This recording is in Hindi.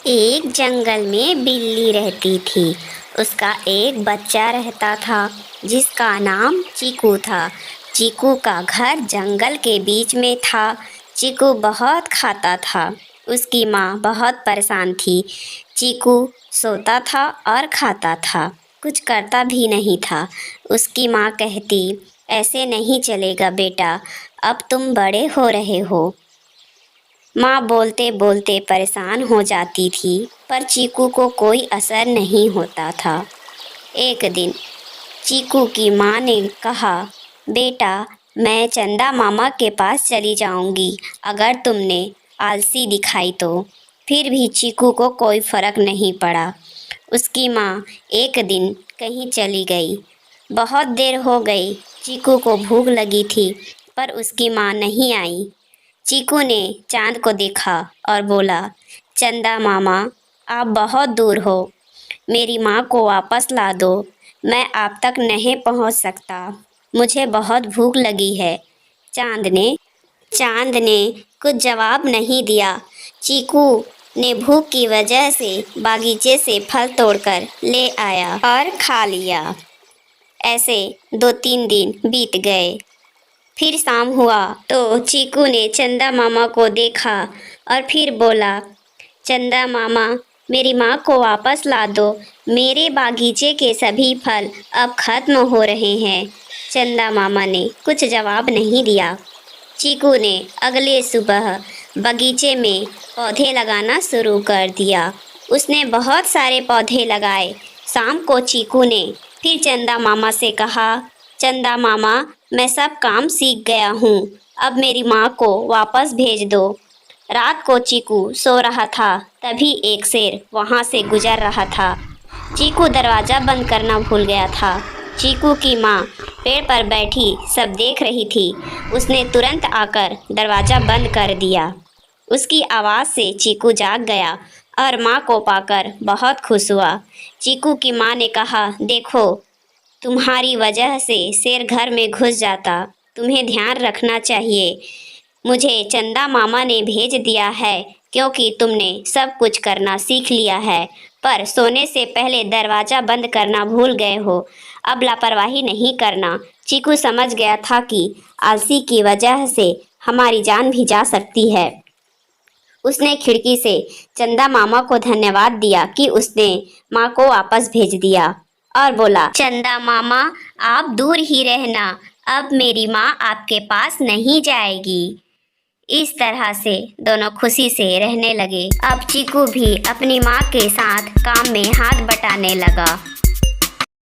एक जंगल में बिल्ली रहती थी। उसका एक बच्चा रहता था जिसका नाम चीकू था। चीकू का घर जंगल के बीच में था। चीकू बहुत खाता था। उसकी माँ बहुत परेशान थी। चीकू सोता था और खाता था, कुछ करता भी नहीं था। उसकी माँ कहती, ऐसे नहीं चलेगा बेटा, अब तुम बड़े हो रहे हो। माँ बोलते बोलते परेशान हो जाती थी, पर चीकू को कोई असर नहीं होता था। एक दिन चीकू की माँ ने कहा, बेटा, मैं चंदा मामा के पास चली जाऊंगी अगर तुमने आलसी दिखाई तो। फिर भी चीकू को कोई फर्क नहीं पड़ा। उसकी माँ एक दिन कहीं चली गई। बहुत देर हो गई। चीकू को भूख लगी थी, पर उसकी माँ नहीं आई। चीकू ने चांद को देखा और बोला, चंदा मामा, आप बहुत दूर हो, मेरी माँ को वापस ला दो। मैं आप तक नहीं पहुँच सकता, मुझे बहुत भूख लगी है। चांद ने कुछ जवाब नहीं दिया। चीकू ने भूख की वजह से बागीचे से फल तोड़कर ले आया और खा लिया। ऐसे 2-3 दिन बीत गए। फिर शाम हुआ तो चीकू ने चंदा मामा को देखा और फिर बोला, चंदा मामा, मेरी माँ को वापस ला दो। मेरे बागीचे के सभी फल अब खत्म हो रहे हैं। चंदा मामा ने कुछ जवाब नहीं दिया। चीकू ने अगले सुबह बगीचे में पौधे लगाना शुरू कर दिया। उसने बहुत सारे पौधे लगाए। शाम को चीकू ने फिर चंदा मामा से कहा, चंदा मामा, मैं सब काम सीख गया हूँ, अब मेरी माँ को वापस भेज दो। रात को चीकू सो रहा था, तभी एक शेर वहाँ से गुजर रहा था। चीकू दरवाज़ा बंद करना भूल गया था। चीकू की माँ पेड़ पर बैठी सब देख रही थी। उसने तुरंत आकर दरवाज़ा बंद कर दिया। उसकी आवाज़ से चीकू जाग गया और माँ को पाकर बहुत खुश हुआ। चीकू की माँ ने कहा, देखो, तुम्हारी वजह से शेर घर में घुस जाता, तुम्हें ध्यान रखना चाहिए। मुझे चंदा मामा ने भेज दिया है क्योंकि तुमने सब कुछ करना सीख लिया है, पर सोने से पहले दरवाज़ा बंद करना भूल गए हो। अब लापरवाही नहीं करना। चीकू समझ गया था कि आलसी की वजह से हमारी जान भी जा सकती है। उसने खिड़की से चंदा मामा को धन्यवाद दिया कि उसने माँ को वापस भेज दिया और बोला, चंदा मामा, आप दूर ही रहना, अब मेरी माँ आपके पास नहीं जाएगी। इस तरह से दोनों खुशी से रहने लगे। अब चीकू भी अपनी माँ के साथ काम में हाथ बटाने लगा।